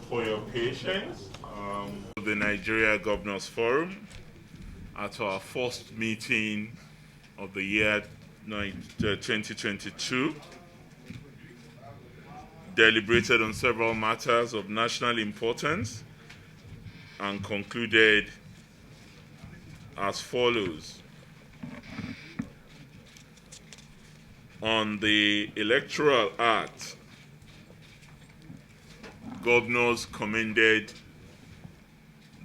For your patience, the Nigeria Governors Forum at our first meeting of the year 2022, deliberated on several matters of national importance and concluded as follows. On the Electoral Act, governors commended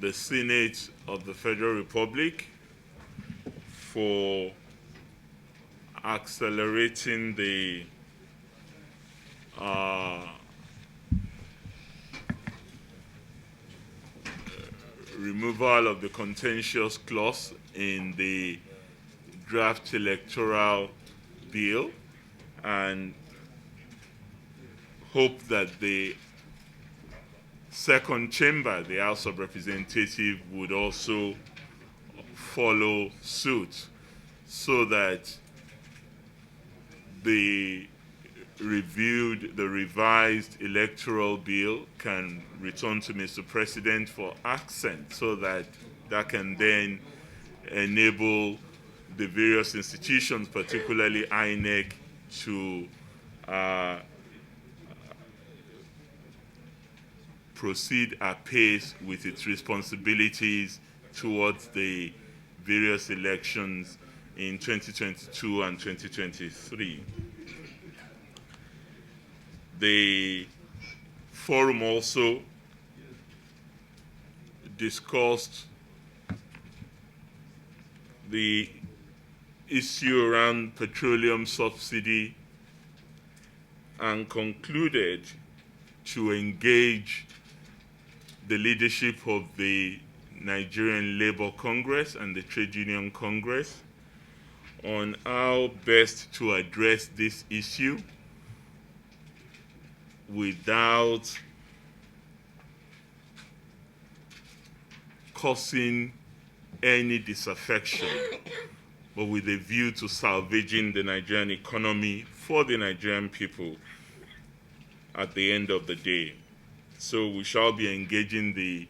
the Senate of the Federal Republic for accelerating the removal of the contentious clause in the draft electoral bill, and hope that the second chamber, the House of Representatives, would also follow suit so that the revised electoral bill can return to Mr. President for accent, so that can then enable the various institutions, particularly INEC, to proceed apace with its responsibilities towards the various elections in 2022 and 2023. The forum also discussed the issue around petroleum subsidy and concluded to engage the leadership of the Nigerian Labour Congress and the Trade Union Congress on how best to address this issue without causing any disaffection, but with a view to salvaging the Nigerian economy for the Nigerian people at the end of the day. So we shall be engaging the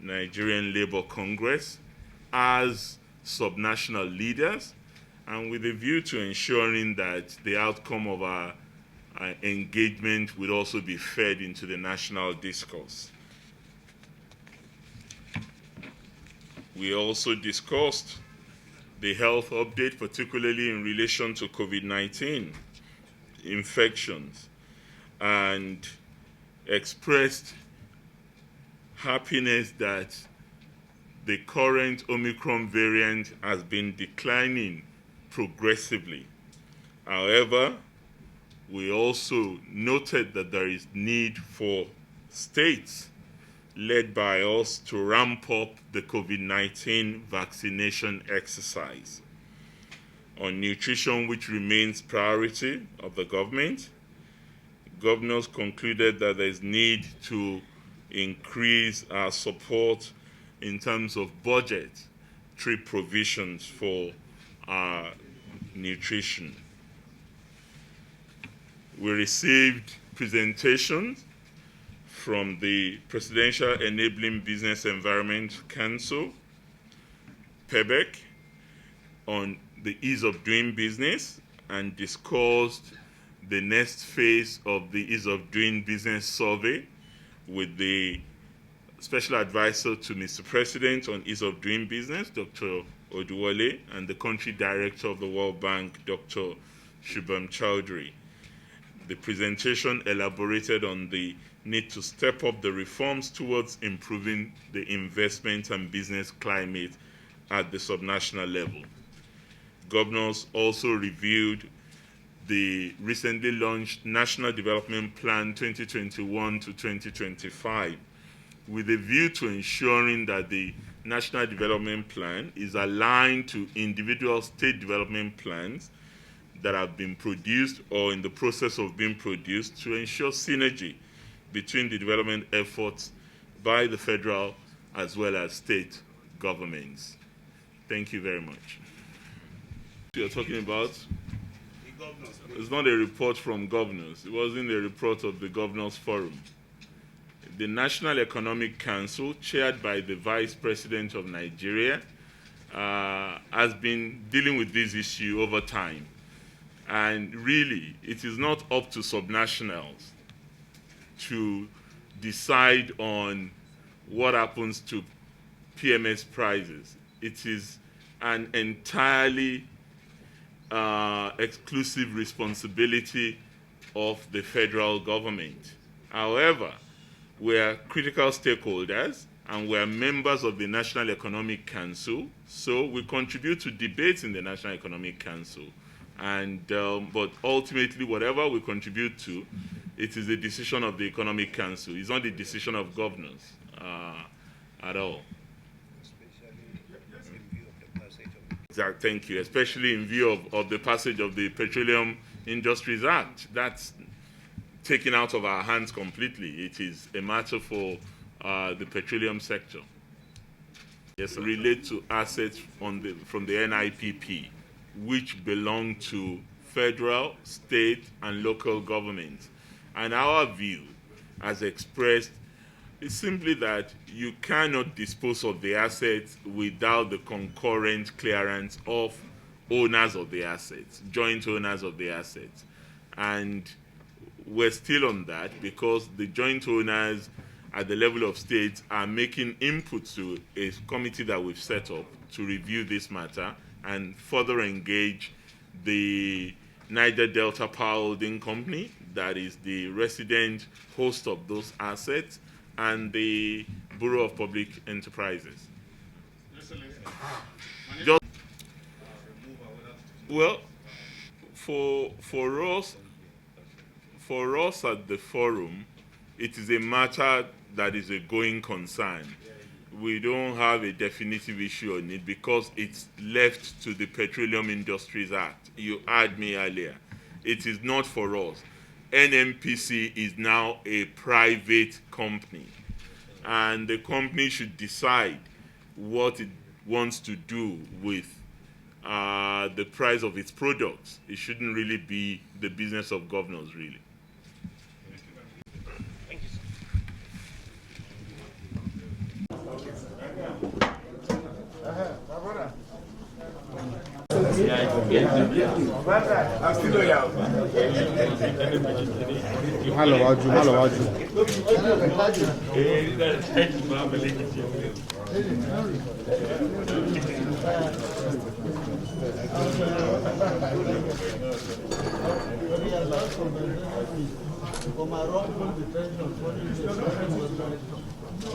Nigerian Labour Congress as subnational leaders, and with a view to ensuring that the outcome of our engagement would also be fed into the national discourse. We also discussed the health update, particularly in relation to COVID-19 infections, and expressed happiness that the current Omicron variant has been declining progressively. However, we also noted that there is need for states led by us to ramp up the COVID-19 vaccination exercise. On nutrition, which remains priority of the government, governors concluded that there is need to increase our support in terms of budgetary provisions for our nutrition. We received presentations from the Presidential Enabling Business Environment Council, PEBEC, on the ease of doing business, and discussed the next phase of the ease of doing business survey with the Special Advisor to Mr. President on ease of doing business, Dr. Oduwole, and the Country Director of the World Bank, Dr. Shubham Chowdhury. The presentation elaborated on the need to step up the reforms towards improving the investment and business climate at the subnational level. Governors also reviewed the recently launched National Development Plan 2021 to 2025 with a view to ensuring that the National Development Plan is aligned to individual state development plans that have been produced or in the process of being produced to ensure synergy between the development efforts by the federal as well as state governments. Thank you very much. You're talking about It's not a report from governors. It wasn't a report of the Governors Forum. The National Economic Council, chaired by the Vice President of Nigeria, has been dealing with this issue over time. And really, it is not up to subnationals to decide on what happens to PMS prices. It is an entirely exclusive responsibility of the federal government. However, we are critical stakeholders and we are members of the National Economic Council, so we contribute to debates in the National Economic Council. And but ultimately, whatever we contribute to, it is a decision of the Economic Council. It's not the decision of governors at all. Thank you. Especially in view of the passage of the Petroleum Industries Act. That's taken out of our hands completely. It is a matter for the petroleum sector. Yes, relate to assets from the NIPP, which belong to federal, state, and local governments. And our view, as expressed, is simply that you cannot dispose of the assets without the concurrent clearance of owners of the assets, joint owners of the assets. And we're still on that because the joint owners at the level of states are making input to a committee that we've set up to review this matter and further engage the Niger Delta Power Holding Company, that is the resident host of those assets, and the Bureau of Public Enterprises. Well, for us at the forum, it is a matter that is a going concern. We don't have a definitive issue on it because it's left to the Petroleum Industries Act. You heard me earlier. It is not for us. NMPC is now a private company, and the company should decide what it wants to do with the price of its products. It shouldn't really be the business of governors, really. Thank you, sir. I'm still loyal.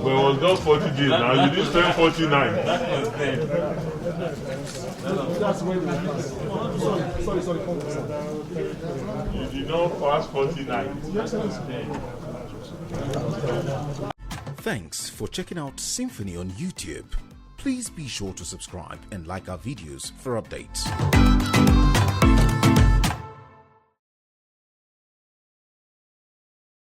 Well, it was just 40 days now. You didn't spend 49. Sorry. You did not pass 49. Thanks for checking out SYMFONI on YouTube. Please be sure to subscribe and like our videos for updates.